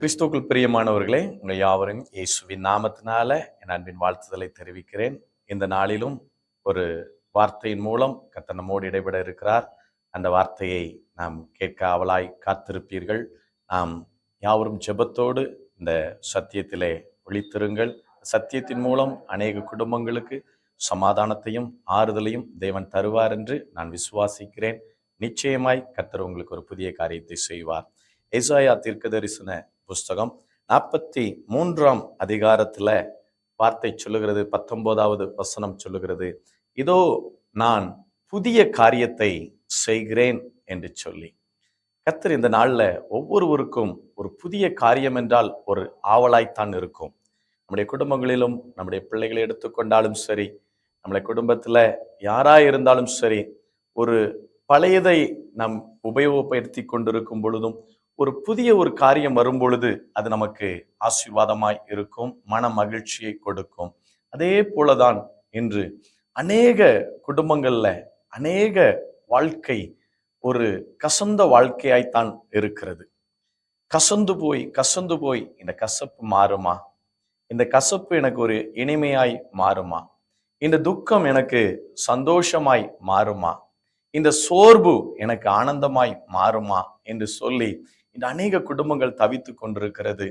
கிறிஸ்துவுக்குள் பிரியமானவர்களே, உங்கள் யாவரையும் இயேசுவின் நாமத்தினால என் அன்பின் வாழ்த்துதலை தெரிவிக்கிறேன். இந்த நாளிலும் ஒரு வார்த்தையின் மூலம் கர்த்தர் நம்மோடு இடைபெற இருக்கிறார். அந்த வார்த்தையை நாம் கேட்க ஆவலாய் காத்திருப்பீர்கள். நாம் யாவரும் ஜெபத்தோடு இந்த சத்தியத்திலே ஒளித்திருங்கள். சத்தியத்தின் மூலம் அநேக குடும்பங்களுக்கு சமாதானத்தையும் ஆறுதலையும் தேவன் தருவார் என்று நான் விசுவாசிக்கிறேன். நிச்சயமாய் கர்த்தர் உங்களுக்கு ஒரு புதிய காரியத்தை செய்வார். ஏசாயா தீர்க்கதரிசன புஸ்தகம் 43ஆம் அதிகாரத்துல வார்த்தை சொல்லுகிறது. 19வது வசனம் சொல்லுகிறது, இதோ நான் புதிய காரியத்தை செய்கிறேன் என்று சொல்லி. கர்த்தர் இந்த நாள்ல ஒவ்வொருவருக்கும் ஒரு புதிய காரியம் என்றால் ஒரு ஆவலாய்த்தான் இருக்கும். நம்முடைய குடும்பங்களிலும் நம்முடைய பிள்ளைகளை எடுத்துக்கொண்டாலும் சரி, நம்முடைய குடும்பத்துல யாராயிருந்தாலும் சரி, ஒரு பழையதை நாம் உபயோகப்படுத்தி கொண்டிருக்கும் பொழுதும் ஒரு புதிய ஒரு காரியம் வரும் பொழுது அது நமக்கு ஆசீர்வாதமாய் இருக்கும், மன மகிழ்ச்சியை கொடுக்கும். அதே போலதான் இன்று அநேக குடும்பங்கள்ல அநேக வாழ்க்கை ஒரு கசந்த வாழ்க்கையாய்த்தான் இருக்கிறது. கசந்து போய் இந்த கசப்பு மாறுமா? இந்த கசப்பு எனக்கு ஒரு இனிமையாய் மாறுமா? இந்த துக்கம் எனக்கு சந்தோஷமாய் மாறுமா? இந்த சோர்வு எனக்கு ஆனந்தமாய் மாறுமா என்று சொல்லி இந்த அநேக குடும்பங்கள் தவித்து கொண்டிருக்கிறது.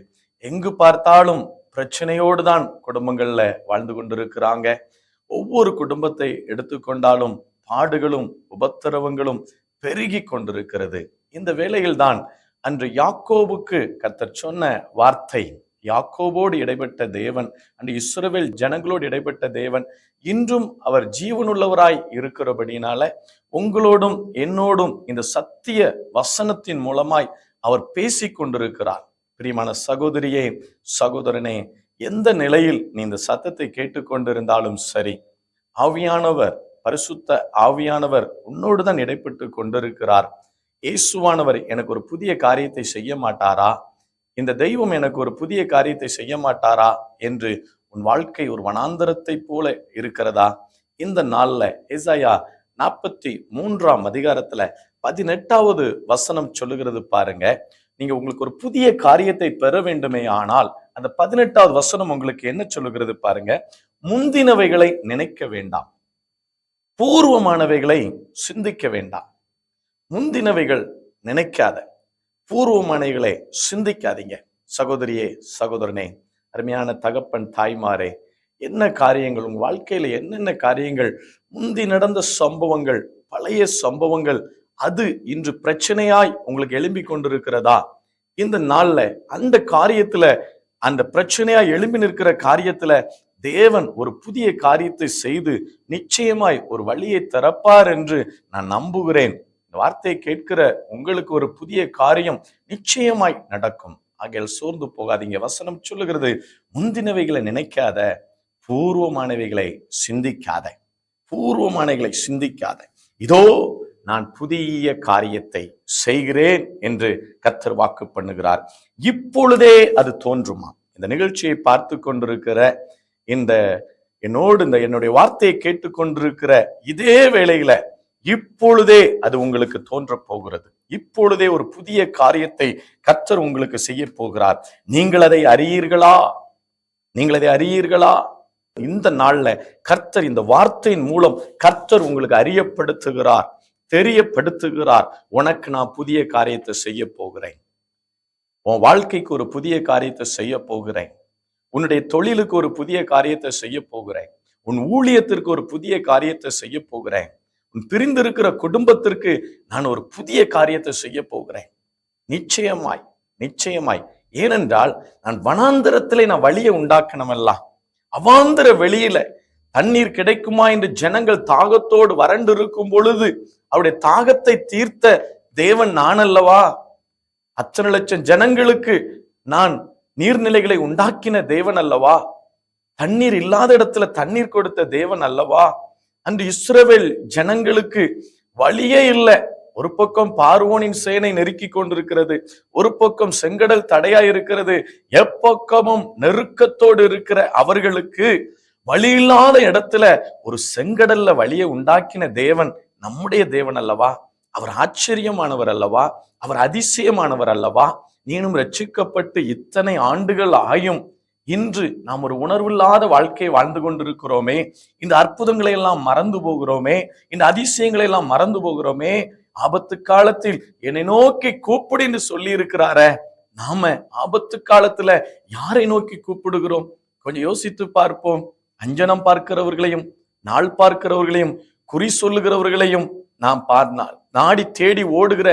எங்கு பார்த்தாலும் பிரச்சனையோடு தான் குடும்பங்கள்ல வாழ்ந்து கொண்டிருக்கிறாங்க. ஒவ்வொரு குடும்பத்தை எடுத்துக்கொண்டாலும் பாடுகளும் உபத்திரவங்களும் பெருகி கொண்டிருக்கிறது. இந்த வேளையில் தான் அன்று யாக்கோபுக்கு கர்த்தர் சொன்ன வார்த்தை, யாக்கோபோடு இடைப்பட்ட தேவன், அன்று இஸ்ரவேல் ஜனங்களோடு இடைப்பட்ட தேவன் இன்றும் அவர் ஜீவனுள்ளவராய் இருக்கிறபடினால உங்களோடும் என்னோடும் இந்த சத்திய வசனத்தின் மூலமாய் அவர் பேசிக் கொண்டிருக்கிறார். பிரியமான சகோதரியே, சகோதரனே, எந்த நிலையில் நீ இந்த சத்தத்தை கேட்டுக்கொண்டிருந்தாலும் சரி, ஆவியானவர், பரிசுத்த ஆவியானவர் உன்னோடு தான் இடைப்பட்டு கொண்டிருக்கிறார். இயேசுவானவர் எனக்கு ஒரு புதிய காரியத்தை செய்ய மாட்டாரா? இந்த தெய்வம் எனக்கு ஒரு புதிய காரியத்தை செய்ய மாட்டாரா என்று உன் வாழ்க்கை ஒரு வனாந்தரத்தை போல இருக்கிறதா? இந்த நாள்ல ஏசாயா 43ஆம் அதிகாரத்துல 18வது வசனம் சொல்லுகிறது பாருங்க. நீங்க உங்களுக்கு ஒரு புதிய காரியத்தை பெற வேண்டுமே ஆனால் அந்த 18வது வசனம் உங்களுக்கு என்ன சொல்லுகிறது பாருங்க. முந்தினவைகளை நினைக்க வேண்டாம், பூர்வமானவைகளை சிந்திக்க வேண்டாம். முந்தினவைகள் நினைக்காத, பூர்வமானவைகளை சிந்திக்காதீங்க. சகோதரியே, சகோதரனே, அருமையான தகப்பன் தாய்மாரே, என்ன காரியங்கள் உங்க வாழ்க்கையில என்னென்ன காரியங்கள் முந்தி நடந்த சம்பவங்கள், பழைய சம்பவங்கள், அது இன்று பிரச்சனையாய் உங்களுக்கு எழும்பி கொண்டிருக்கிறதா? இந்த நாள்ல அந்த காரியத்துல, அந்த பிரச்சனையாய் எழும்பி நிற்கிற காரியத்துல தேவன் ஒரு புதிய காரியத்தை செய்து நிச்சயமாய் ஒரு வழியை திறப்பார் என்று நான் நம்புகிறேன். இந்த வார்த்தையை கேட்கிற உங்களுக்கு ஒரு புதிய காரியம் நிச்சயமாய் நடக்கும். ஆகையால் சோர்ந்து போகாதீங்க. வசனம் சொல்லுகிறது, முந்தினவைகளை நினைக்காத, பூர்வமானவைகளை சிந்திக்காத, பூர்வமானவைகளை சிந்திக்காத. இதோ நான் புதிய காரியத்தை செய்கிறேன் என்று கர்த்தர் வாக்கு பண்ணுகிறார். இப்பொழுதே அது தோன்றுமா? இந்த நிகழ்ச்சியை பார்த்து கொண்டிருக்கிற என்னுடைய வார்த்தையை கேட்டுக்கொண்டிருக்கிற இதே வேளையில இப்பொழுதே அது உங்களுக்கு தோன்ற போகிறது. இப்பொழுதே ஒரு புதிய காரியத்தை கர்த்தர் உங்களுக்கு செய்ய போகிறார். நீங்கள் அதை அறியீர்களா? நீங்கள் அதை அறியீர்களா? இந்த நாள்ல கர்த்தர் இந்த வார்த்தையின் மூலம் கர்த்தர் உங்களுக்கு அறியப்படுத்துகிறார், தெரியப்படுத்துகிறார். உனக்கு நான் புதிய காரியத்தை செய்ய போகிறேன். உன் வாழ்க்கைக்கு ஒரு புதிய காரியத்தை செய்ய போகிறேன். உன்னுடைய தொழிலுக்கு ஒரு புதிய காரியத்தை செய்ய போகிறேன். உன் ஊழியத்திற்கு ஒரு புதிய காரியத்தை செய்ய போகிறேன். உன் பிரிந்திருக்கிற குடும்பத்திற்கு நான் ஒரு புதிய காரியத்தை செய்ய போகிறேன். நிச்சயமாய், நிச்சயமாய். ஏனென்றால் நான் வனாந்தரத்திலே நான் வழியை உண்டாக்கணுமல்லாம், அவாந்தர வெளியில தண்ணீர் கிடைக்குமா என்று ஜனங்கள் தாகத்தோடு வறண்டு இருக்கும் பொழுது அவருடைய தாகத்தை தீர்த்த தேவன் நான் அல்லவா? அத்தனை லட்சம் ஜனங்களுக்கு நான் நீர்நிலைகளை உண்டாக்கின தேவன் அல்லவா? தண்ணீர் இல்லாத இடத்துல தண்ணீர் கொடுத்த தேவன் அல்லவா? அன்று இஸ்ரவேல் ஜனங்களுக்கு வழியே இல்லை. ஒரு பக்கம் பார்வோனின் சேனை நெருக்கி கொண்டிருக்கிறது, ஒரு பக்கம் செங்கடல் தடையா இருக்கிறது. எப்பக்கமும் நெருக்கத்தோடு இருக்கிற அவர்களுக்கு வழி இல்லாத இடத்துல ஒரு செங்கடல்ல வழியை உண்டாக்கின தேவன் நம்முடைய தேவன் அல்லவா? அவர் ஆச்சரியமானவர் அல்லவா? அவர் அதிசயமானவர் அல்லவா? நீனும் ரட்சிக்கப்பட்டு இத்தனை ஆண்டுகள் ஆயும் இன்று நாம் ஒரு உணர்வில்லாத வாழ்க்கையை வாழ்ந்து கொண்டிருக்கிறோமே, இந்த அற்புதங்களை எல்லாம் மறந்து போகிறோமே, இந்த அதிசயங்களை எல்லாம் மறந்து போகிறோமே. ஆபத்து காலத்தில் என்னை நோக்கி கூப்பிடு என்று சொல்லி இருக்கிறார. நாம ஆபத்து காலத்துல யாரை நோக்கி கூப்பிடுகிறோம்? கொஞ்சம் யோசித்து பார்ப்போம். அஞ்சனம் பார்க்கிறவர்களையும், நாள் பார்க்கிறவர்களையும், குறி சொல்லுகிறவர்களையும் நாம் நாடி தேடி ஓடுகிற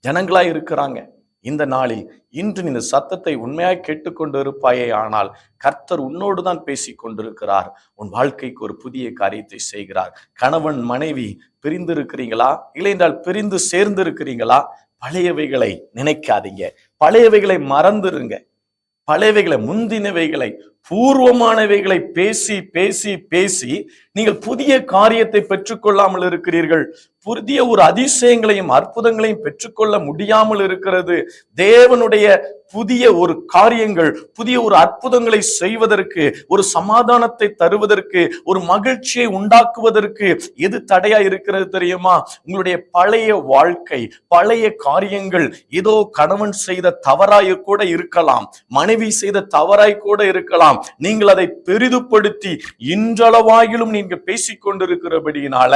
ஜனங்களாய் இருக்கிறாங்க. இந்த நாளில் இன்று இந்த சத்தத்தை உண்மையாய் கேட்டுக்கொண்டு இருப்பாயே, ஆனால் கர்த்தர் உன்னோடு தான் பேசி கொண்டிருக்கிறார். உன் வாழ்க்கைக்கு ஒரு புதிய காரியத்தை செய்கிறார். கணவன் மனைவி பிரிந்து இருக்கிறீங்களா? இல்லை என்றால் பிரிந்து சேர்ந்து இருக்கிறீங்களா? பழையவைகளை நினைக்காதீங்க, பழையவைகளை மறந்துருங்க. பழையவைகளை, முந்தினவைகளை, பூர்வமானவைகளை பேசி பேசி பேசி நீங்கள் புதிய காரியத்தை பெற்றுக்கொள்ளாமல் இருக்கிறீர்கள். புதிய ஒரு அதிசயங்களையும் அற்புதங்களையும் பெற்றுக்கொள்ள முடியாமல் இருக்கிறது. தேவனுடைய புதிய ஒரு காரியங்கள், புதிய ஒரு அற்புதங்களை செய்வதற்கு, ஒரு சமாதானத்தை தருவதற்கு, ஒரு மகிழ்ச்சியை உண்டாக்குவதற்கு எது தடையா இருக்கிறது தெரியுமா? உங்களுடைய பழைய வாழ்க்கை, பழைய காரியங்கள். ஏதோ கணவன் செய்த தவறாய் கூட இருக்கலாம், மனைவி செய்த தவறாய் கூட இருக்கலாம். நீங்கள் அதை பெரிதுபடுத்தி இன்றளவாயிலும் நீங்க பேசிக்கொண்டிருக்கிறபடியினால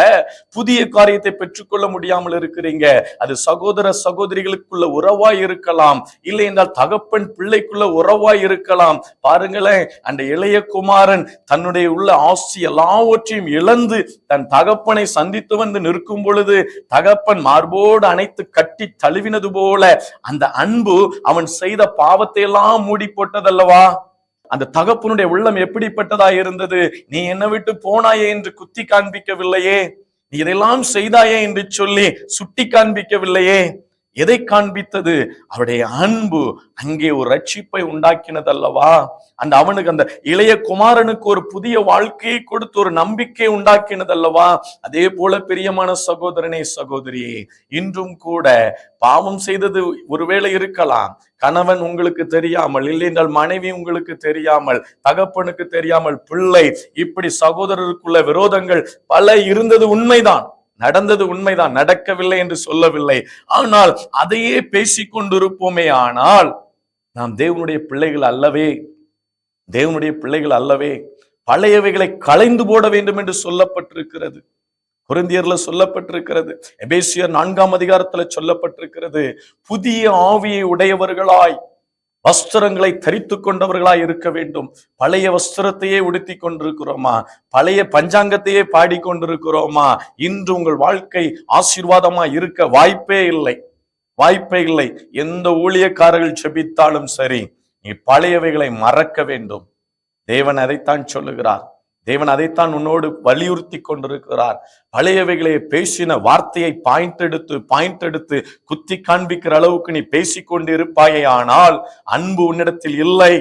புதிய காரியத்தை பெற்றுக்கொள்ள முடியாமல் இருக்கிறீங்க. அது சகோதர சகோதரிகளுக்குள்ள உறவாய் இருக்கலாம், இல்லை என்றால் தகப்பன் பிள்ளைக்குள்ள உறவாய் இருக்கலாம். பாருங்களேன், அந்த இளைய குமாரன் தன்னுடைய உள்ள ஆசி எல்லாவற்றையும் இழந்து தன் தகப்பனை சந்தித்து வந்து நிற்கும் பொழுது தகப்பன் மார்போடு அணைத்து கட்டி தழுவினது போல அந்த அன்பு அவன் செய்த பாவத்தை எல்லாம் மூடி போட்டதல்லவா? அந்த தகப்பனுடைய உள்ளம் எப்படிப்பட்டதா இருந்தது? நீ என்னை விட்டு போனாயே என்று குத்தி காண்பிக்கவில்லையே, நீ இதெல்லாம் செய்தாயே என்று சொல்லி சுட்டி காண்பிக்கவில்லையே. எதை காண்பித்தது? அவருடைய அன்பு அங்கே ஒரு ரட்சிப்பை உண்டாக்கினது அல்லவா? அவனுக்கு, அந்த இளைய குமாரனுக்கு ஒரு புதிய வாழ்க்கையை கொடுத்து ஒரு நம்பிக்கை உண்டாக்கினது அல்லவா? அதே போல பிரியமான சகோதரனே, சகோதரியே, இன்றும் கூட பாவம் செய்தது ஒருவேளை இருக்கலாம். கணவன் உங்களுக்கு தெரியாமல், இல்லை என்றால் மனைவி உங்களுக்கு தெரியாமல், தகப்பனுக்கு தெரியாமல், பிள்ளை, இப்படி சகோதரருக்குள்ள விரோதங்கள் பல இருந்தது உண்மைதான், நடந்தது உண்மைதான், நடக்கவில்லை என்று சொல்லவில்லை. ஆனால் அதையே பேசிக்கொண்டிருப்போமே, ஆனால் நாம் தேவனுடைய பிள்ளைகள் அல்லவே, தேவனுடைய பிள்ளைகள் அல்லவே. பழையவைகளை களைந்து போட வேண்டும் என்று சொல்லப்பட்டிருக்கிறது. கொரிந்தியர்ல சொல்லப்பட்டிருக்கிறது, எபேசியர் 4ஆம் அதிகாரத்துல சொல்லப்பட்டிருக்கிறது. புதிய ஆவியை உடையவர்களாய், வஸ்திரங்களை தரித்து கொண்டவர்களாய் இருக்க வேண்டும். பழைய வஸ்திரத்தையே உடுத்தி கொண்டிருக்கிறோமா? பழைய பஞ்சாங்கத்தையே பாடிக்கொண்டிருக்கிறோமா? இன்று உங்கள் வாழ்க்கை ஆசீர்வாதமா இருக்க வாய்ப்பே இல்லை, வாய்ப்பே இல்லை. எந்த ஊழியக்காரர்கள் செபித்தாலும் சரி, நீ பழையவைகளை மறக்க வேண்டும். தேவன் அதைத்தான் சொல்லுகிறார். தேவன் அதைத்தான் உன்னோடு வலியுறுத்தி கொண்டிருக்கிறார். பழையவைகளை பேசின வார்த்தையை பாயிண்ட் எடுத்து குத்தி காண்பிக்கிற அளவுக்கு நீ பேசிக்கொண்டு இருப்பாயே, ஆனால் அன்பு உன்னிடத்தில் இல்லை,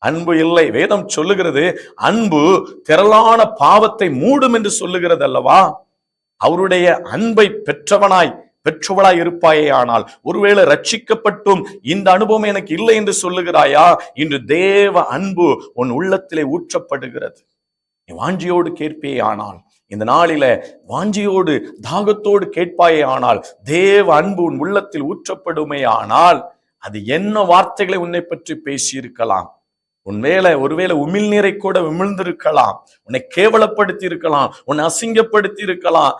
அன்பு இல்லை. வேதம் சொல்லுகிறது, அன்பு திரளான பாவத்தை மூடும் என்று சொல்லுகிறது அல்லவா? அவருடைய அன்பை பெற்றவளாய் இருப்பாயே, ஆனால் ஒருவேளை ரட்சிக்கப்பட்டும் இந்த அனுபவம் எனக்கு இல்லை என்று சொல்லுகிறாயா? இன்று தேவ அன்பு உன் உள்ளத்திலே ஊற்றப்படுகிறது. நீ வாஞ்சியோடு கேட்பே ஆனால், இந்த நாளில வாஞ்சியோடு தாகத்தோடு கேட்பாயே ஆனால், தேவ அன்பு உன் உள்ளத்தில் ஊற்றப்படுமே ஆனால், அது என்ன வார்த்தைகளை உன்னை பற்றி பேசியிருக்கலாம்? ஒருவேளை உமிழ்நீரை கூட உமிழ்ந்திருக்கலாம், உன்னை கேவலப்படுத்தி இருக்கலாம், உன்னை அசிங்கப்படுத்தி இருக்கலாம்,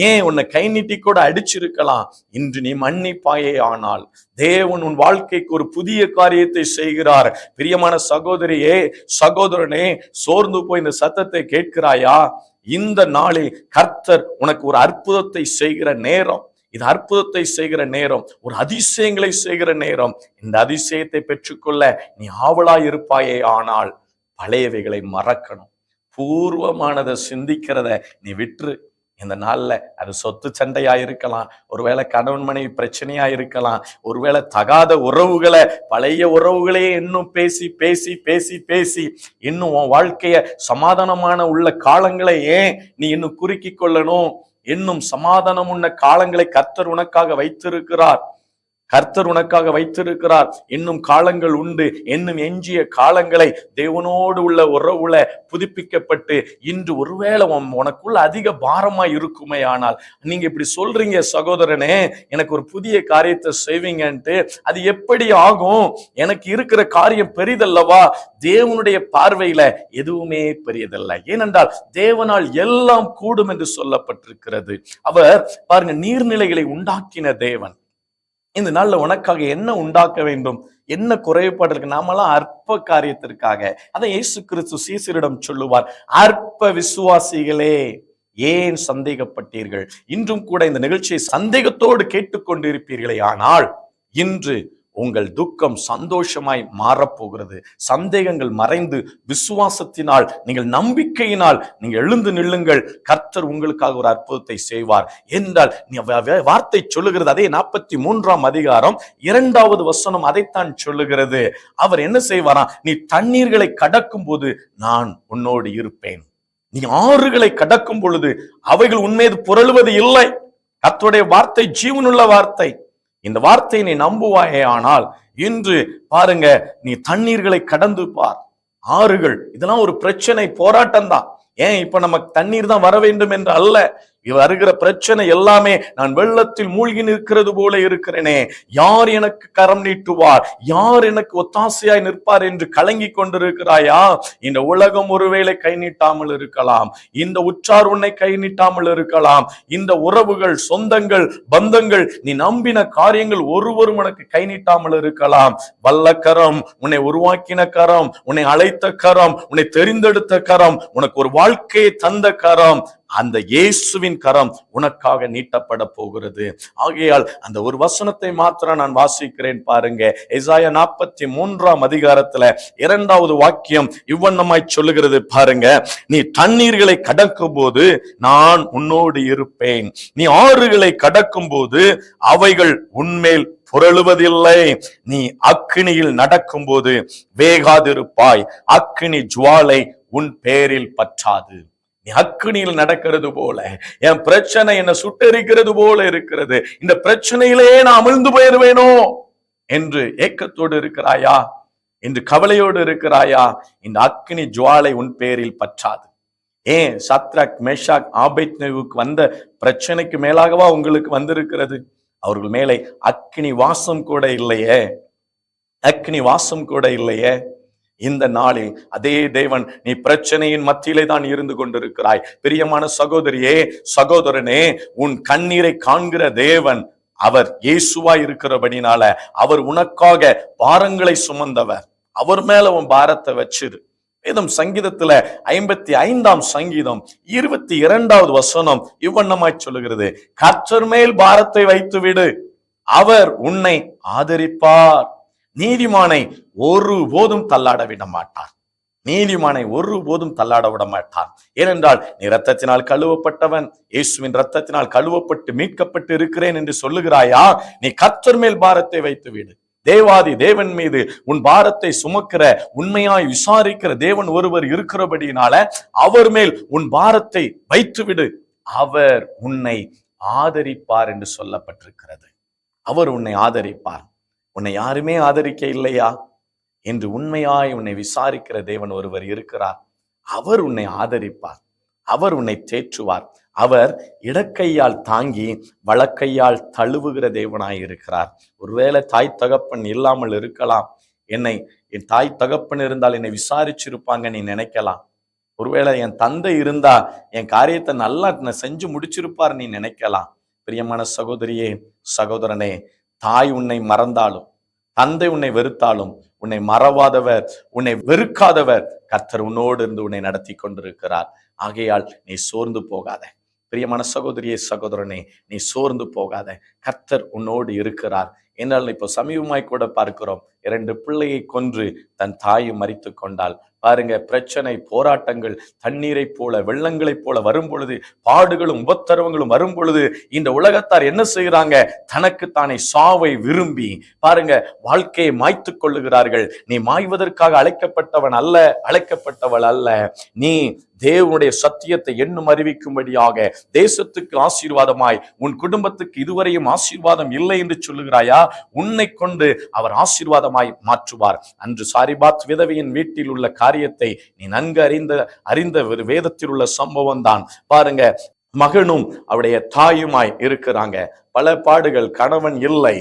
ஏன் உன்னை கை நீட்டி கூட அடிச்சிருக்கலாம். இன்று நீ மன்னிப்பாயே ஆனால் தேவன் உன் வாழ்க்கைக்கு ஒரு புதிய காரியத்தை செய்கிறார். பிரியமான சகோதரியே, சகோதரனே, சோர்ந்து போய் இந்த சத்தத்தை கேட்கிறாயா? இந்த நாளில் கர்த்தர் உனக்கு ஒரு அற்புதத்தை செய்கிற நேரம். இது அற்புதத்தை செய்கிற நேரம், ஒரு அதிசயங்களை செய்கிற நேரம். இந்த அதிசயத்தை பெற்றுக்கொள்ள நீ ஆவலாய் இருப்பாயே ஆனால் பழையவைகளை மறக்கணும். பூர்வமானதை சிந்திக்கிறத நீ விட்டுரு. இந்த நாள்ல அது சொத்து சண்டையா இருக்கலாம், ஒருவேளை கணவன் மனைவி பிரச்சனையா இருக்கலாம், ஒருவேளை தகாத உறவுகளை, பழைய உறவுகளையே இன்னும் பேசி பேசி பேசி பேசி இன்னும் உன் வாழ்க்கைய சமாதானமான உள்ள காலங்களை ஏன் நீ இன்னும் குறுக்கி கொள்ளணும்? இன்னும் சமாதானம் உள்ள காலங்களை கர்த்தர் உனக்காக வைத்திருக்கிறார். கர்த்தர் உனக்காக வைத்திருக்கிறார். இன்னும் காலங்கள் உண்டு. இன்னும் எஞ்சிய காலங்களை தேவனோடு உள்ள உறவுல புதுப்பிக்கப்பட்டு இன்று ஒருவேளை உனக்குள்ள அதிக பாரமாய் இருக்குமே. ஆனால் நீங்க இப்படி சொல்றீங்க சகோதரனே, எனக்கு ஒரு புதிய காரியத்தை செய்வீங்கன்ட்டு, அது எப்படி ஆகும்? எனக்கு இருக்கிற காரியம் பெரிதல்லவா? தேவனுடைய பார்வையில எதுவுமே பெரியதல்ல. ஏனென்றால் தேவனால் எல்லாம் கூடும் என்று சொல்லப்பட்டிருக்கிறது. அவர் பாருங்க, நீர்நிலைகளை உண்டாக்கின தேவன். இந்த நாள்ல உனக்காக என்ன உண்டாக்க வேண்டும், என்ன குறைபாடு இருக்கு? நாமெல்லாம் அற்ப காரியத்திற்காக, அதை இயேசு கிறிஸ்து சீசரிடம் சொல்லுவார், அற்ப விசுவாசிகளே ஏன் சந்தேகப்பட்டீர்கள்? இன்றும் கூட இந்த நிகழ்ச்சியை சந்தேகத்தோடு கேட்டுக்கொண்டிருப்பீர்களே, ஆனால் இன்று உங்கள் துக்கம் சந்தோஷமாய் மாறப்போகிறது. சந்தேகங்கள் மறைந்து விசுவாசத்தினால், நீங்கள் நம்பிக்கையினால் நீங்கள் எழுந்து நில்லுங்கள். கர்த்தர் உங்களுக்காக ஒரு அற்புதத்தை செய்வார் என்றால் வார்த்தை சொல்லுகிறது. அதே 43ஆம் அதிகாரம் 2வது வசனம் அதைத்தான் சொல்லுகிறது. அவர் என்ன செய்வாரா? நீ தண்ணீர்களை கடக்கும் போது நான் உன்னோடு இருப்பேன். நீ ஆறுகளை கடக்கும் பொழுது அவைகள் உன்மீது புரளுவது இல்லை. கர்த்தருடைய வார்த்தை ஜீவனுள்ள வார்த்தை. இந்த வார்த்தையை நீ நம்புவாயே ஆனால் இன்று பாருங்க, நீ தண்ணீர்களை கடந்து பார். ஆறுகள், இதெல்லாம் ஒரு பிரச்சனை, போராட்டம் தான். ஏன் இப்ப நமக்கு தண்ணீர் தான் வர வேண்டும் என்று அல்ல. வருகிற பிரச்சனை எல்லாமே, நான் வெள்ளத்தில் மூழ்கி நிற்கிறது போல இருக்கிறேனே, யார் எனக்கு கரம் நீட்டுவார், யார் எனக்கு ஒத்தாசையாய் நிற்பார் என்று கலங்கி கொண்டிருக்கிறாயா? இந்த உலகம் ஒருவேளை கை நீட்டாமல் இருக்கலாம், இந்த உற்றார் உன்னை கை நீட்டாமல் இருக்கலாம், இந்த உறவுகள், சொந்தங்கள், பந்தங்கள், நீ நம்பின காரியங்கள் ஒருவரும் உனக்கு கை நீட்டாமல் இருக்கலாம். வல்ல கரம், உன்னை உருவாக்கின கரம், உன்னை அழைத்த கரம், உன்னை தெரிந்தெடுத்த கரம், உனக்கு ஒரு வாழ்க்கையை தந்த கரம், அந்த இயேசுவின் கரம் உனக்காக நீட்டப்பட போகிறது. ஆகையால் அந்த ஒரு வசனத்தை மாத்திரம் நான் வாசிக்கிறேன் பாருங்க. எசாயா 43ஆம் அதிகாரத்துல 2வது வாக்கியம் இவ்வண்ணமாய் சொல்லுகிறது பாருங்க. நீ தண்ணீர்களை கடக்கும் போது நான் உன்னோடு இருப்பேன், நீ ஆறுகளை கடக்கும் போது அவைகள் உன்மேல் புரளுவதில்லை, நீ அக்கினியில் நடக்கும் போது வேகாதிருப்பாய், அக்கினி ஜுவாலை உன் பேரில் பற்றாது. நீ அக்கினியில் நடக்கிறது போல என் பிரச்சனை என்ன சுட்டெரிக்கிறது போல இருக்கிறது, இந்த பிரச்சனையிலே நான் அமிழ்ந்து போயிருவேனோ என்று ஏக்கத்தோடு இருக்கிறாயா? என்று கவலையோடு இருக்கிறாயா? இந்த அக்கினி ஜுவாலை உன் பேரில் பற்றாது. ஏன் சத்ராக், மேஷாக், ஆபேத்நேகோவுக்கு வந்த பிரச்சனைக்கு மேலாகவா உங்களுக்கு வந்திருக்கிறது? அவர்கள் மேலே அக்கினி வாசம் கூட இல்லையே, அக்கினி வாசம் கூட இல்லையே. இந்த நாளில் அதே தேவன், நீ பிரச்சனையின் மத்தியிலே தான் இருந்து கொண்டிருக்கிறாய். பிரியமான சகோதரியே, சகோதரனே, உன் கண்ணீரை காண்கிற தேவன் அவர் இயேசுவாய் இருக்கிறபடினால அவர் உனக்காக பாரங்களை சுமந்தவர். அவர் மேல உன் பாரத்தை வச்சிரு. வேதம் சங்கீதத்துல 55ஆம் சங்கீதம் 22வது வசனம் இவ்வண்ணமாய் சொல்லுகிறது, கர்த்தர் மேல் பாரத்தை வைத்து விடு, அவர் உன்னை ஆதரிப்பார். நீதிமானை ஒருபோதும் தள்ளாட விட மாட்டார். நீதிமானை ஒருபோதும் தள்ளாட விட மாட்டார். ஏனென்றால் நீ இரத்தத்தினால் கழுவப்பட்டவன், இயேசுவின் இரத்தத்தினால் கழுவப்பட்டு மீட்கப்பட்டு இருக்கிறேன் என்று சொல்லுகிறாயா? நீ கர்த்தர் மேல் பாரத்தை வைத்து விடு. தேவாதி தேவன் மீது உன் பாரத்தை சுமக்கிற, உண்மையாய் விசாரிக்கிற தேவன் ஒருவர் இருக்கிறபடினால அவர் மேல் உன் பாரத்தை வைத்து விடு, அவர் உன்னை ஆதரிப்பார் என்று சொல்லப்பட்டிருக்கிறது. அவர் உன்னை ஆதரிப்பார். உன்னை யாருமே ஆதரிக்க இல்லையா என்று உண்மையாய் உன்னை விசாரிக்கிற தேவன் ஒருவர் இருக்கிறார். அவர் உன்னை ஆதரிப்பார், அவர் உன்னை தேற்றுவார். அவர் இடக்கையால் தாங்கி வலக்கையால் தழுவுகிற தேவனாய் இருக்கிறார். ஒருவேளை தாய் தகப்பன் இல்லாமல் இருக்கலாம். என் தாய் தகப்பன் இருந்தால் என்னை விசாரிச்சிருப்பாங்க நீ நினைக்கலாம். ஒருவேளை என் தந்தை இருந்தா என் காரியத்தை நல்லா செஞ்சு முடிச்சிருப்பார் நீ நினைக்கலாம். பிரியமான சகோதரியே, சகோதரனே, தாய் உன்னை மறந்தாலும், தந்தை உன்னை வெறுத்தாலும், உன்னை மறவாதவர், உன்னை வெறுக்காதவர் கர்த்தர் உன்னோடு இருந்து உன்னை நடத்தி கொண்டிருக்கிறார். ஆகையால் நீ சோர்ந்து போகாத. பிரியமான சகோதரியே, சகோதரனே, நீ சோர்ந்து போகாத. கர்த்தர் உன்னோடு இருக்கிறார். என்னால் இப்போ சமீபமாய் கூட பார்க்கிறோம், 2 பிள்ளையை கொன்று தன் தாயும் மரித்து கொண்டாள். பாருங்க, பிரச்சனை, போராட்டங்கள் தண்ணீரை போல, வெள்ளங்களைப் போல வரும் பொழுது, பாடுகளும் உபத்திரவங்களும் வரும் பொழுது, இந்த உலகத்தார் என்ன செய்கிறாங்க? தனக்கு தானே சாவை விரும்பி பாருங்க வாழ்க்கையை மாய்த்து கொள்ளுகிறார்கள். நீ மாய்வதற்காக அழைக்கப்பட்டவன் அல்ல, அழைக்கப்பட்டவள் அல்ல. நீ தேவனுடைய சத்தியத்தை என்னும் அறிவிக்கும்படியாக தேசத்துக்கு ஆசீர்வாதமாய், உன் குடும்பத்துக்கு இதுவரையும் ஆசீர்வாதம் இல்லை என்று சொல்லுகிறாயா? உன்னை கொண்டு அவர் ஆசீர்வாதமாய் மாற்றுவார். அன்று சாரிபாத் விதவையின் வீட்டில் உள்ள காரியத்தை நீ நன்கு அறிந்த ஒரு வேதத்தில் உள்ள சம்பவம் தான். பாருங்க, மகனும் அவருடைய தாயுமாய் இருக்கிறாங்க. பல பாடுகள், கணவன் இல்லை.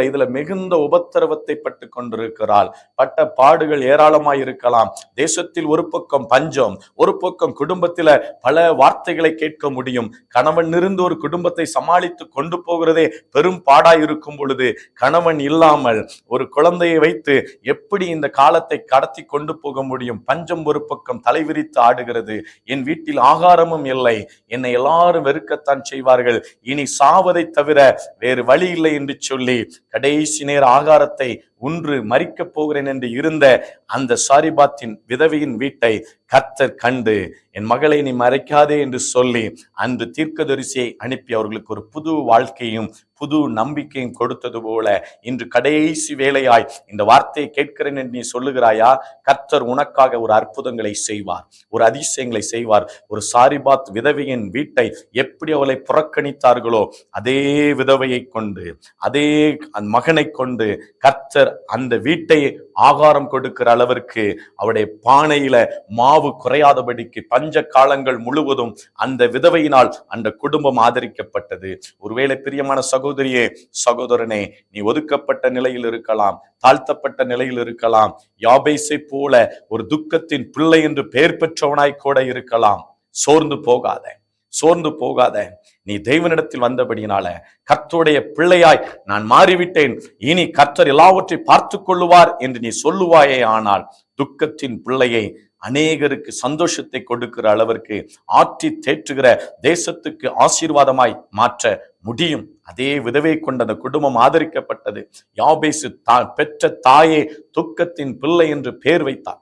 இதுல மிகுந்த உபத்திரவத்தை பட்டு கொண்டிருக்கிறாள். பட்ட பாடுகள் ஏராளமாய் இருக்கலாம். தேசத்தில் ஒரு பக்கம் பஞ்சம், ஒரு பக்கம் குடும்பத்தில பல வார்த்தைகளை கேட்க முடியும். கணவன் இருந்து ஒரு குடும்பத்தை சமாளித்து கொண்டு போகிறதே பெரும் பாடாய் இருக்கும் பொழுது, கணவன் இல்லாமல் ஒரு குழந்தையை வைத்து எப்படி இந்த காலத்தை கடத்தி கொண்டு போக முடியும்? பஞ்சம் ஒரு பக்கம் தலைவிரித்து ஆடுகிறது. என் வீட்டில் ஆகாரமும் இல்லை, என்னை எல்லாரும் வெறுக்கத்தான் செய்வார்கள், இனி சாவதை தவிர வேறு வழி இல்லை என்று சொல்லி கடைசி நேர ஆகாரத்தை உன்று மரிக்கப் போகிறேன் என்று இருந்த அந்த சாரிபாத்தின் விதவையின் வீட்டை கர்த்தர் கண்டு, என் மகளை நீ மறைக்காதே என்று சொல்லி அன்று தீர்க்கதரிசியை அனுப்பி அவர்களுக்கு ஒரு புது வாழ்க்கையும் புது நம்பிக்கையும் கொடுத்தது போல, இன்று கடைசி வேளையாய் இந்த வார்த்தையை கேட்கிறேன் என்று நீ சொல்லுகிறாயா? கர்த்தர் உனக்காக ஒரு அற்புதங்களை செய்வார், ஒரு அதிசயங்களை செய்வார். ஒரு சாரிபாத் விதவையின் வீட்டை எப்படி அவளை புறக்கணித்தார்களோ, அதே விதவையை கொண்டு, அதே மகனை கொண்டு கர்த்தர் அந்த வீட்டை ஆகாரம் கொடுக்கிற அளவிற்கு, அவருடைய பானையில மாவு குறையாதபடிக்கு பஞ்ச காலங்கள் முழுவதும் அந்த விதவையினால் அந்த குடும்பம் ஆதரிக்கப்பட்டது. ஒருவேளை பிரியமான சகோதரியே, சகோதரனே, நீ ஒதுக்கப்பட்ட நிலையில் இருக்கலாம், தாழ்த்தப்பட்ட நிலையில் இருக்கலாம், யாபேசை போல ஒரு துக்கத்தின் பிள்ளை என்று பெயர் பெற்றவனாய் கூட இருக்கலாம். சோர்ந்து போகாத. நீ தேவனிடத்தில் வந்தபடியினால, கர்த்தருடைய பிள்ளையாய் நான் மாறிவிட்டேன், இனி கர்த்தர் எல்லாவற்றை பார்த்து கொள்ளுவார் என்று நீ சொல்லுவாயே, ஆனால் துக்கத்தின் பிள்ளையை அநேகருக்கு சந்தோஷத்தை கொடுக்கிற அளவிற்கு ஆற்றி தேற்றுகிற, தேசத்துக்கு ஆசீர்வாதமாய் மாற்ற முடியும். அதே விதவை கொண்ட அந்த குடும்பம் ஆதரிக்கப்பட்டது. யாபேசு பெற்ற தாயே துக்கத்தின் பிள்ளை என்று பெயர் வைத்தார்.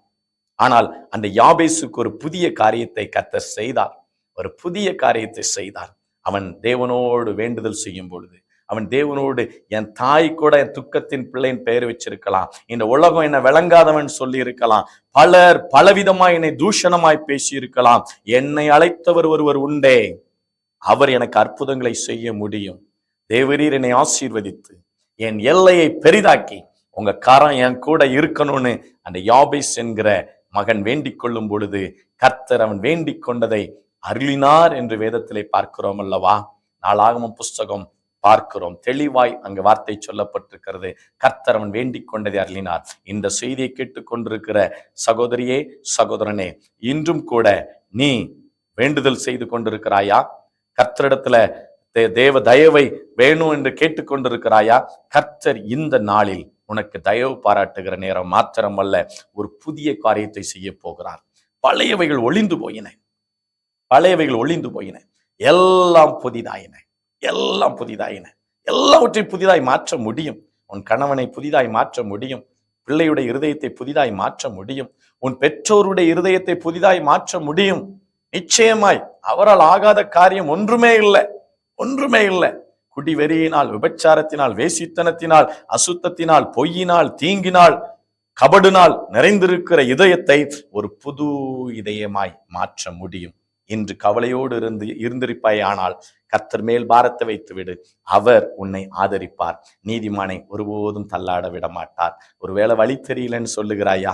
ஆனால் அந்த யாபேசுக்கு ஒரு புதிய காரியத்தை கர்த்தர் செய்தார். ஒரு புதிய காரியத்தை செய்தார். அவன் தேவனோடு வேண்டுதல் செய்யும் பொழுது, அவன் தேவனோடு, என் தாய் கூட என் துக்கத்தின் பிள்ளையின் பெயர் வச்சிருக்கலாம், இந்த உலகம் என்னை விளங்காதவன் சொல்லி இருக்கலாம், பலர் பலவிதமாய் என்னை தூஷணமாய் பேசி இருக்கலாம், என்னை அழைத்தவர் ஒருவர் உண்டே, அவர் எனக்கு அற்புதங்களை செய்ய முடியும். தேவரீர் என்னை ஆசீர்வதித்து என் எல்லையை பெரிதாக்கி உங்க கரம் என் கூட இருக்கணும்னு அந்த யாபேஸ் என்கிற மகன் வேண்டிக் கொள்ளும் பொழுது, கர்த்தர் அவன் வேண்டிக் கொண்டதை அருளினார் என்று வேதத்திலே பார்க்கிறோம் அல்லவா? நாளாகமம் புஸ்தகம் பார்க்கிறோம், தெளிவாய் அங்கு வார்த்தை சொல்லப்பட்டிருக்கிறது. கர்த்தர் அவன் வேண்டிக் கொண்டதை அருளினார். இந்த செய்தியை கேட்டுக்கொண்டிருக்கிற சகோதரியே, சகோதரனே, இன்றும் கூட நீ வேண்டுதல் செய்து கொண்டிருக்கிறாயா? கர்த்தரிடத்துல தேவ தயவை வேணும் என்று கேட்டுக்கொண்டிருக்கிறாயா? கர்த்தர் இந்த நாளில் உனக்கு தயவு பாராட்டுகிற நேரம் மாத்திரமல்ல, ஒரு புதிய காரியத்தை செய்ய போகிறார். பழையவைகள் ஒளிந்து போயின, எல்லாம் புதிதாயின, எல்லாவற்றையும் புதிதாய் மாற்ற முடியும். உன் கணவனை புதிதாய் மாற்ற முடியும், பிள்ளையுடைய இருதயத்தை புதிதாய் மாற்ற முடியும், உன் பெற்றோருடைய இருதயத்தை புதிதாய் மாற்ற முடியும். நிச்சயமாய் அவரால் ஆகாத காரியம் ஒன்றுமே இல்லை. குடிவெறியினால், விபச்சாரத்தினால், வேசித்தனத்தினால், அசுத்தத்தினால், பொய்யினால், தீங்கினால், கபடினால் நிறைந்திருக்கிற இதயத்தை ஒரு புது இதயமாய் மாற்ற முடியும். இன்று கவலையோடு இருந்திருப்பாய், ஆனால் கர்த்தர் மேல் பாரத்தை வைத்து விடு, அவர் உன்னை ஆதரிப்பார். நீதிமானை ஒருபோதும் தள்ளாட விட மாட்டார். ஒருவேளை வழி தெரியலன்னு சொல்லுகிறாயா?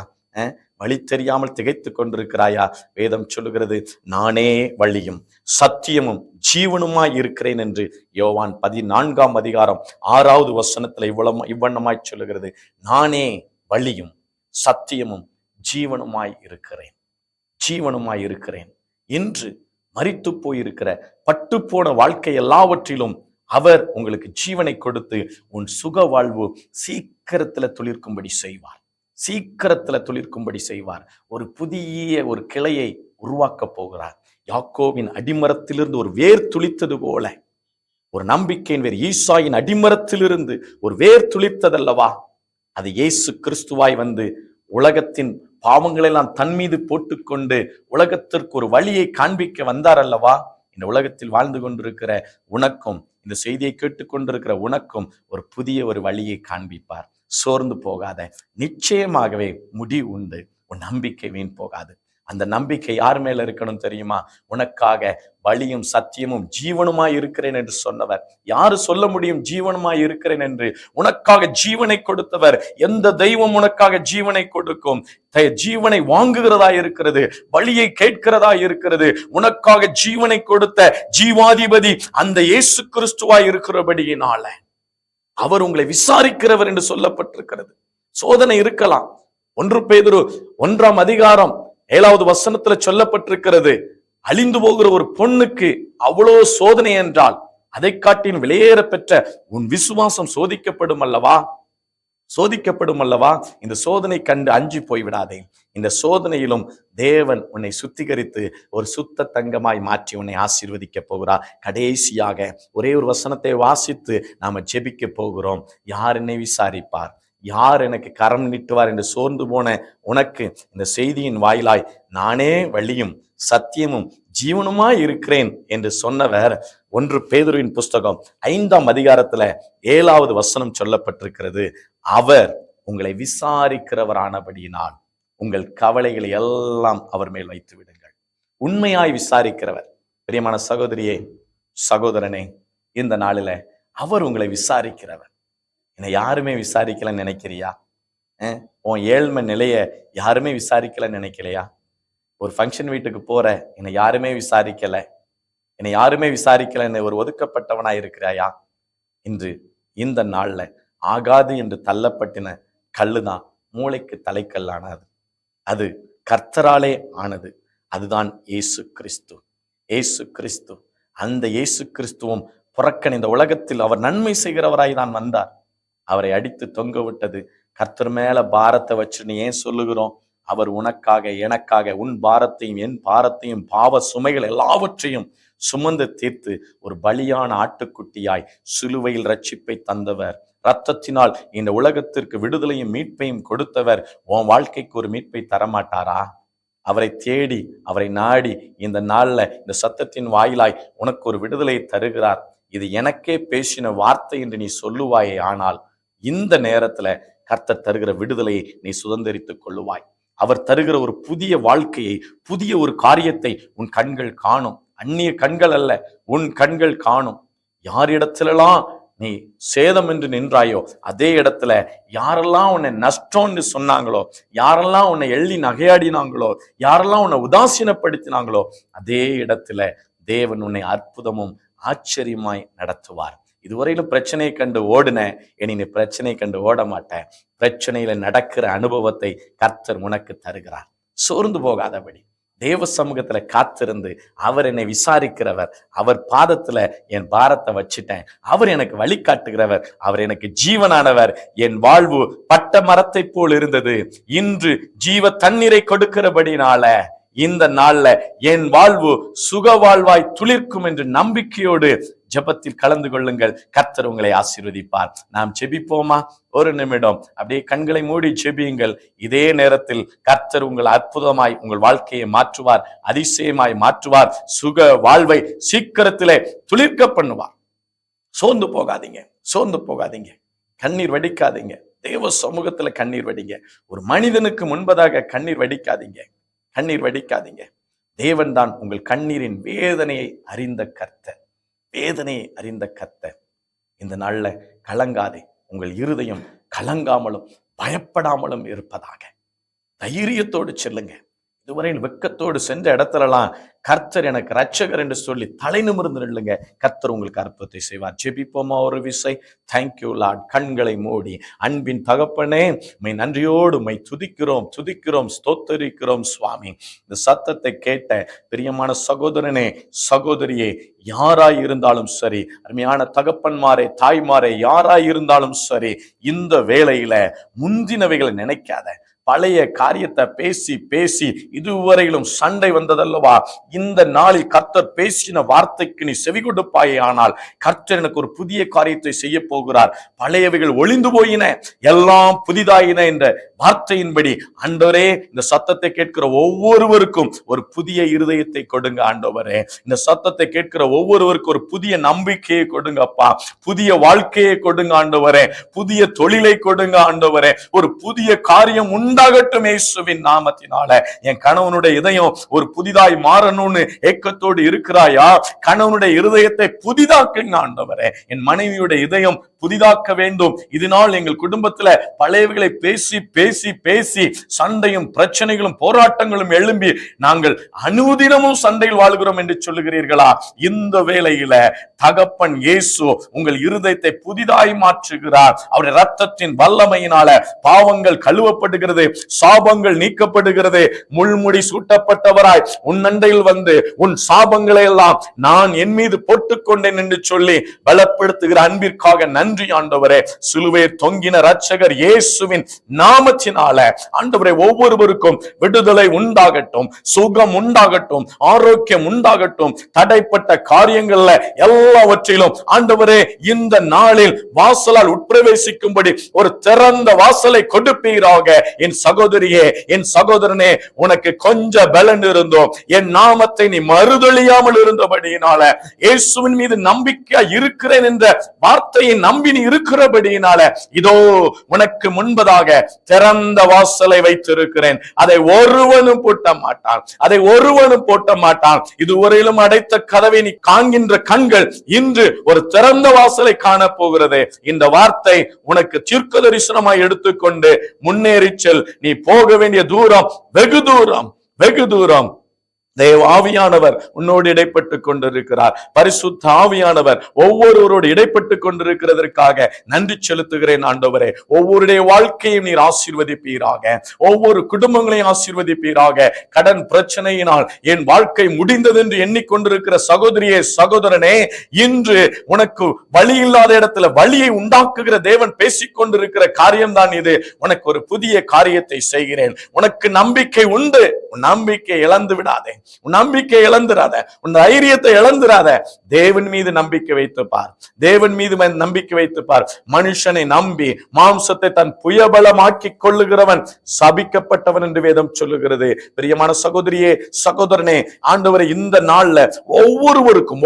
வழி தெரியாமல் திகைத்து கொண்டிருக்கிறாயா? வேதம் சொல்லுகிறது, நானே வழியும் சத்தியமும் ஜீவனுமாய் இருக்கிறேன் என்று யோவான் 14ஆம் அதிகாரம் 6வது வசனத்துல இவ்வண்ணமாய் சொல்லுகிறது. நானே வழியும் சத்தியமும் ஜீவனுமாய் இருக்கிறேன். இன்று மரித்து போயிருக்கிற, பட்டுப்போன வாழ்க்கை எல்லாவற்றிலும் அவர் உங்களுக்கு ஜீவனை கொடுத்து உன் சுக வாழ்வு சீக்கிரத்துல துளிர்க்கும்படி செய்வார். ஒரு புதிய ஒரு கிளையை உருவாக்க போகிறார். யாக்கோவின் அடிமரத்திலிருந்து ஒரு வேர் துளித்தது போல, ஒரு நம்பிக்கையின் வேர் ஈசாயின் அடிமரத்திலிருந்து ஒரு வேர் துளித்ததல்லவா? அது இயேசு கிறிஸ்துவாய் வந்து உலகத்தின் பாவங்களெல்லாம் தன் மீது போட்டுக்கொண்டு உலகத்திற்கு ஒரு வழியை காண்பிக்க வந்தார் அல்லவா? இந்த உலகத்தில் வாழ்ந்து கொண்டிருக்கிற உனக்கும், இந்த செய்தியை கேட்டுக்கொண்டிருக்கிற உனக்கும் ஒரு வழியை காண்பிப்பார். சோர்ந்து போகாத, நிச்சயமாகவே முடிவு உண்டு. உன் நம்பிக்கை வீண் போகாது. அந்த நம்பிக்கை யார் மேல இருக்கணும் தெரியுமா? உனக்காக வழியும் சத்தியமும் ஜீவனுமாய் இருக்கிறேன் என்று சொன்னவர். யாரு சொல்ல முடியும் ஜீவனுமாய் இருக்கிறேன் என்று? உனக்காக ஜீவனை கொடுத்தவர். எந்த தெய்வம் உனக்காக ஜீவனை கொடுக்கும்? ஜீவனை வாங்குகிறதா இருக்கிறது, வழியை கேட்கிறதா இருக்கிறது. உனக்காக ஜீவனை கொடுத்த ஜீவாதிபதி அந்த இயேசு கிறிஸ்துவாய் இருக்கிறபடியினால அவர் உங்களை விசாரிக்கிறவர் என்று சொல்லப்பட்டிருக்கிறது. சோதனை இருக்கலாம். 1 பேதுரு 1ஆம் அதிகாரம் 7வது வசனத்துல சொல்லப்பட்டிருக்கிறது, அழிந்து போகிற ஒரு பொண்ணுக்கு அவ்வளோ சோதனை என்றால் அதை காட்டின் வெளியேற பெற்ற உன் விசுவாசம் சோதிக்கப்படும் அல்லவா? சோதிக்கப்படும் அல்லவா? இந்த சோதனை கண்டு அஞ்சி போய்விடாதே. இந்த சோதனையிலும் தேவன் உன்னை சுத்திகரித்து ஒரு சுத்த தங்கமாய் மாற்றி உன்னை ஆசீர்வதிக்க போகிறார். கடைசியாக ஒரே ஒரு வசனத்தை வாசித்து நாம ஜெபிக்க போகிறோம். யார் என்னை விசாரிப்பார், யார் எனக்கு கரம் நீட்டுவார் என்று சோர்ந்து போன உனக்கு இந்த செய்தியின் வாயிலாய் நானே வழியும் சத்தியமும் ஜீவனுமாய் இருக்கிறேன் என்று சொன்னவர் 1 பேதுருவின் புஸ்தகம் 5ஆம் அதிகாரத்துல 7வது வசனம் சொல்லப்பட்டிருக்கிறது. அவர் உங்களை விசாரிக்கிறவரானபடியினால் உங்கள் கவலைகளை எல்லாம் அவர் மேல் வைத்து விடுங்கள். உண்மையாய் விசாரிக்கிறவர். பிரியமான சகோதரியே, சகோதரனே, இந்த நாளில அவர் உங்களை விசாரிக்கிறவர். என்னை யாருமே விசாரிக்கலன்னு நினைக்கிறியா? உன் ஏழ்மை நிலைய யாருமே விசாரிக்கலன்னு நினைக்கலையா? ஒரு ஃபங்க்ஷன் வீட்டுக்கு போற, என்னை யாருமே விசாரிக்கல, என்னை யாருமே விசாரிக்கல, ஒரு ஒதுக்கப்பட்டவனா இருக்கிறாயா? இன்று இந்த நாள்ல ஆகாது என்று தள்ளப்பட்டின கல்லுதான் மூளைக்கு தலைக்கல்லானது. அது கர்த்தராலே ஆனது. அதுதான் இயேசு கிறிஸ்து. இயேசு கிறிஸ்து, அந்த இயேசு கிறிஸ்துவும் புறக்கணிந்த உலகத்தில் அவர் நன்மை செய்கிறவராய் தான் வந்தார். அவரை அடித்து தொங்க விட்டது. கர்த்தர் மேல பாரத்தை வச்சுன்னு ஏன் சொல்லுகிறோம்? அவர் உனக்காக, எனக்காக, உன் பாரத்தையும் என் பாரத்தையும் பாவ சுமைகள் எல்லாவற்றையும் சுமந்து தீர்த்து ஒரு பலியான ஆட்டுக்குட்டியாய் சிலுவையில் ரட்சிப்பை தந்தவர். இரத்தத்தினால் இந்த உலகத்திற்கு விடுதலையும் மீட்பையும் கொடுத்தவர் உன் வாழ்க்கைக்கு ஒரு மீட்பை தரமாட்டாரா? அவரை தேடி, அவரை நாடி இந்த நாள்ல இந்த சத்தத்தின் வாயிலாய் உனக்கு ஒரு விடுதலை தருகிறார். இது எனக்கே பேசின வார்த்தை என்று நீ சொல்லுவாயே. ஆனால் இந்த நேரத்துல கர்த்தர் தருகிற விடுதலையை நீ சுதந்திரித்துக் கொள்ளுவாய். அவர் தருகிற ஒரு புதிய வாழ்க்கையை, புதிய ஒரு காரியத்தை உன் கண்கள் காணும். அந்நிய கண்கள் அல்ல, உன் கண்கள் காணும். யாரிடத்திலெல்லாம் நீ சேதம் என்று நின்றாயோ அதே இடத்துல யாரெல்லாம் உன்னை நஷ்டம்னு சொன்னாங்களோ, யாரெல்லாம் உன்னை எள்ளி நகையாடினாங்களோ, யாரெல்லாம் உன்னை உதாசீனப்படுத்தினாங்களோ அதே இடத்துல தேவன் உன்னை அற்புதமும் ஆச்சரியமாய் நடத்துவார். இதுவரையிலும் பிரச்சனையை கண்டு ஓடுன, இனி நீ பிரச்சனையை கண்டு ஓட மாட்டேன். பிரச்சனையில நடக்கிற அனுபவத்தை கர்த்தர் உனக்கு தருகிறார். சோர்ந்து போகாதபடி தேவ சமூகத்துல காத்திருந்து, அவர் என்னை விசாரிக்கிறவர், அவர் பாதத்துல என் பாரத்தை வச்சுட்டேன், அவர் எனக்கு வழிகாட்டுகிறவர், அவர் எனக்கு ஜீவனானவர். என் வாழ்வு பட்ட மரத்தை போல் இருந்தது, இன்று ஜீவ தண்ணீரை கொடுக்கிறபடினால இந்த நாள்ல என் வாழ்வு சுக வாழ்வாய் துளிர்க்கும் என்று நம்பிக்கையோடு ஜெபத்தில் கலந்து கொள்ளுங்கள். கர்த்தர் உங்களை ஆசீர்வதிப்பார். நாம் ஜெபிப்போமா? ஒரு நிமிடம் அப்படியே கண்களை மூடி ஜெபியுங்கள். இதே நேரத்தில் கர்த்தர் உங்கள் அற்புதமாய் உங்கள் வாழ்க்கையை மாற்றுவார், அதிசயமாய் மாற்றுவார். சுக வாழ்வை சீக்கிரத்திலே துளிர்க்க பண்ணுவார். சோர்ந்து போகாதீங்க, சோர்ந்து போகாதீங்க, கண்ணீர் வடிக்காதீங்க. தேவ சமூகத்துல கண்ணீர் வடிங்க. ஒரு மனிதனுக்கு முன்பதாக கண்ணீர் வடிக்காதீங்க, கண்ணீர் வடிக்காதீங்க. தேவன் தான் உங்கள் கண்ணீரின் வேதனையை அறிந்த கர்த்தர், வேதனையை அறிந்த கர்த்தர். இந்த நாள்ல கலங்காதே. உங்கள் இருதயம் கலங்காமலும் பயப்படாமலும் இருப்பதாக தைரியத்தோடு செல்லுங்க. இதுவரையில் வெட்கத்தோடு சென்ற இடத்துலலாம் கர்த்தர் எனக்கு ரட்சகர் என்று சொல்லி தலை நிமிர்ந்து நில்லுங்க. கர்த்தர் உங்களுக்கு அற்புதத்தை செய்வார். ஜெபிப்போமா ஒரு விசை? Thank you Lord. கண்களை மூடி, அன்பின் தகப்பனே, மை நன்றியோடு மை துதிக்கிறோம், துதிக்கிறோம், ஸ்தோத்தரிக்கிறோம் சுவாமி. இந்த சத்தத்தை கேட்ட பிரியமான சகோதரனே, சகோதரியே, யாராய் இருந்தாலும் சரி, அருமையான தகப்பன்மாரே, தாய்மாரே, யாராய் இருந்தாலும் சரி, இந்த வேளையில முந்தினவைகளை நினைக்காத, பழைய காரியத்தை பேசி பேசி இதுவரையிலும் சண்டை வந்ததல்லவா? இந்த நாளில் கர்த்தர் பேசின வார்த்தைக்கு நீ செவி கொடுப்பாயே ஆனால் கர்த்தர் எனக்கு ஒரு புதிய காரியத்தை செய்ய போகிறார். பழையவைகள் ஒளிந்து போயின, எல்லாம் புதிதாயின என்ற வார்த்தையின்படி ஆண்டவரே இந்த சத்தத்தை கேட்கிற ஒவ்வொருவருக்கும் ஒரு புதிய இருதயத்தை கொடுங்க ஆண்டவரே. இந்த சத்தத்தை கேட்கிற ஒவ்வொருவருக்கும் ஒரு புதிய நம்பிக்கையை கொடுங்கப்பா, புதிய வாழ்க்கையை கொடுங்க ஆண்டவரே, புதிய தொழிலை கொடுங்க ஆண்டவரே. ஒரு புதிய காரியம் உண்டாகட்டும் இயேசுவின் நாமத்தினால. என் கணவனுடைய இதயம் ஒரு புதிதாய் மாறணும்னு ஏக்கத்தோடு இருக்கிறாயா? கணவனுடைய இருதயத்தை புதிதாக்குங்க ஆண்டவரே. என் மனைவியுடைய இதயம் புதிதாக்க வேண்டும். இதனால் எங்கள் குடும்பத்துல பழையவைகளை பேசி பேசி பேசி சண்டையும் பிரச்சனைகளும் போராட்டங்களும் எழும்பி நாங்கள் அனுதினமும் சண்டையில் வாழ்கிறோம் என்று சொல்லுகிறீர்களா? இந்த வேளையில தகப்பன் இயேசு உங்கள் இருதயத்தை புதிதாய் மாற்றுகிறார். அவருடைய ரத்தத்தின் வல்லமையினால பாவங்கள் கழுவப்படுகிறது, சாபங்கள் நீக்கப்படுகிறது. முள்முடி சூட்டப்பட்டவராய் உன் அண்டையில் வந்து உன் சாபங்களை எல்லாம் நான் என் மீது போட்டுக்கொண்டேன் என்று சொல்லி பலப்படுத்துகிற அன்பிற்காக நன்றி ஆண்டவரே. சிலுவையில் தொங்கின இரட்சகர் இயேசுவின் நாமத்தினால ஆண்டவரே ஒவ்வொருவருக்கும் விடுதலை உண்டாகட்டும், சுகம் உண்டாகட்டும், ஆரோக்கியம் உண்டாகட்டும். தடைப்பட்ட காரியங்கள்ல எல்லாவற்றிலும் ஆண்டவரே இந்த நாளில் வாசலால் உட்பிரவேசிக்கும்படி ஒரு திறந்த வாசலை கொடுப்பீராக. என் சகோதரியே, என் சகோதரனே, உனக்கு கொஞ்சம் பலன் இருந்தோம், என் நாமத்தை நீ மறுதொழியாமல் இருந்தபடியினால, இயேசுவின் மீது நம்பிக்கை இருக்கிறேன் என்ற வார்த்தையை நம்பி நீ இருக்கிறபடியினால இதோ உனக்கு முன்பதாக திறந்த வாசலை வைத்திருக்கிறேன். அதை ஒருவனும் பூட்ட மாட்டான், அதை ஒருவனும் போட்ட மாட்டான். இதுவரையிலும் அடைத்த கதவை நீ காண்கின்ற கண்கள் இன்று ஒரு திறந்த வாசலை காண போகிறது. இந்த வார்த்தை உனக்கு தீர்க்க தரிசனமாய் எடுத்துக்கொண்டு முன்னேறி செல். நீ போக வேண்டிய தூரம் வெகு தூரம், வெகு தூரம். தேவ ஆவியானவர் உன்னோடு இடைப்பட்டு கொண்டிருக்கிறார். பரிசுத்த ஆவியானவர் ஒவ்வொருவரோடு இடைப்பட்டு கொண்டிருக்கிறதற்காக நன்றி செலுத்துகிறேன் ஆண்டவரே. ஒவ்வொருடைய வாழ்க்கையும் நீர் ஆசீர்வதிப்பீராக, ஒவ்வொரு குடும்பங்களையும் ஆசீர்வதிப்பீராக. கடன் பிரச்சனையினால் என் வாழ்க்கை முடிந்தது என்று எண்ணிக்கொண்டிருக்கிற சகோதரியே, சகோதரனே, இன்று உனக்கு வழி இல்லாத இடத்துல வழியை உண்டாக்குகிற தேவன் பேசிக்கொண்டிருக்கிற காரியம்தான் இது. உனக்கு ஒரு புதிய காரியத்தை செய்கிறேன். உனக்கு நம்பிக்கை உண்டு, உன் நம்பிக்கை இழந்து விடாதே, உன் நம்பிக்கை இழந்துராத, உன் தைரியத்தை இழந்துராத. தேவன் மீது நம்பிக்கை வைத்து பார், தேவன் மீது நம்பிக்கை வைத்து பார். மனுஷனை நம்பி மாம்சத்தை தன் புயபலமாக்கி கொள்ளுகிறவன் சபிக்கப்பட்டவன் என்று வேதம் சொல்லுகிறது. பிரியமான சகோதரியே, சகோதரனே, ஆண்டவரே இந்த நாள்ல ஒவ்வொருவருக்கும்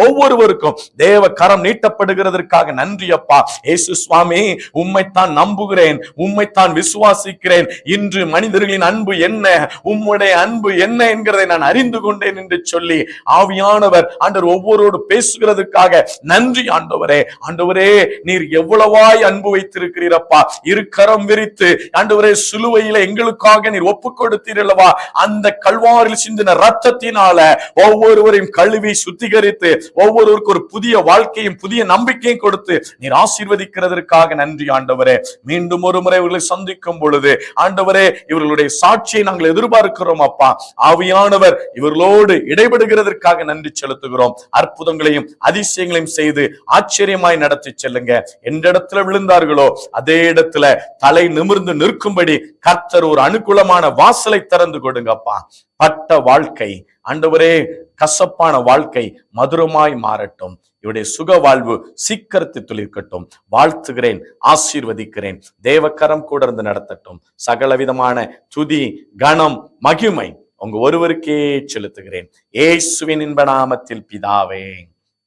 தேவ கரம் நீட்டப்படுகிறதற்காக நன்றி அப்பா. இயேசு சுவாமி, உம்மைத்தான் நம்புகிறேன், உம்மைத்தான் விசுவாசிக்கிறேன். இன்று மனிதர்களின் அன்பு என்ன, உம்முடைய அன்பு என்ன என்கிறதை நான் அறிந்து கொண்டேன் என்று சொல்லி ஆவியானவர் ஆண்டவர் ஒவ்வொருவரோடு பேசுகிறதுக்காக நன்றி ஆண்டவரே. ஆண்டவரே, நீர் எவ்வளவாய் அன்பு வைத்திருக்கிறீரப்பா. இரு கரம் விரித்து ஆண்டவரே சிலுவையில எங்களுக்காக நீர் ஒப்பு கொடுத்தீரல்லவா. அந்த கல்வாரில் சிந்தின ரத்தத்தினால ஒவ்வொருவரையும் கழுவி சுத்திகரித்து ஒவ்வொருவருக்கும் ஒரு புதிய வாழ்க்கையும் புதிய நம்பிக்கையும் கொடுத்து நீர் ஆசீர்வதிக்கிறதற்காக நன்றி ஆண்டவரே. மீண்டும் ஒரு முறை இவர்களை சந்திக்கும் பொழுது ஆண்டவரே இவர்களுடைய சாட்சியை நாங்கள் எதிர்பார்க்கிறோம் அப்பா. ஆவியானவர் இவர்களோடு இடைபடுகிறதற்காக நன்றி செலுத்துகிறோம். அற்புதங்களையும் அதிசயங்களையும் செய்து ஆச்சரியமாய் நடத்தி செல்லுங்க. எந்த இடத்துல விழுந்தார்களோ அதே இடத்துல தலை நிமிர்ந்து நிற்கும்படி கர்த்தர் ஒரு அனுகூலமான வாசலை திறந்து கொடுங்கப்பா. பட்ட வாழ்க்கை ஆண்டவரே, கசப்பான வாழ்க்கை மதுரமாய் மாறட்டும். இவருடைய சுக வாழ்வு சீக்கிரத்தில் துளிர்க்கட்டும். வாழ்த்துகிறேன், ஆசீர்வதிக்கிறேன். தேவக்கரம் கூட இருந்து நடத்தட்டும். சகலவிதமான துதி, கனம், மகிமை உங்க ஒருவருக்கே செலுத்துகிறேன். இயேசுவின் இன்ப நாமத்தில் பிதாவே,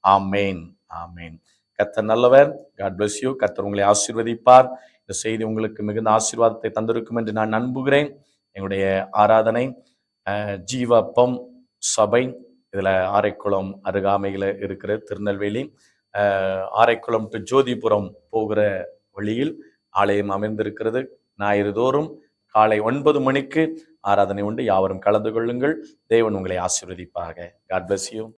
ஆமேன், ஆமேன். கர்த்தர் நல்லவர். God bless you. கர்த்தர் உங்களை ஆசீர்வதிப்பார். இந்த செய்தி உங்களுக்கு மிகுந்த ஆசீர்வாதத்தை தந்திருக்கும் என்று நான் நம்புகிறேன். எங்களுடைய ஆராதனை ஜீவப்பம் சபை, இதுல ஆரைக்குளம் அருகாமையில இருக்கிற திருநெல்வேலி, ஆரைக்குளம் டு ஜோதிபுரம் போகிற வழியில் ஆலயம் அமைந்திருக்கிறது. ஞாயிறு தோறும் காலை 9 மணிக்கு ஆராதனை உண்டு. யாவரும் கலந்து கொள்ளுங்கள். தேவன் உங்களை ஆசீர்வதிப்பாக. God bless you.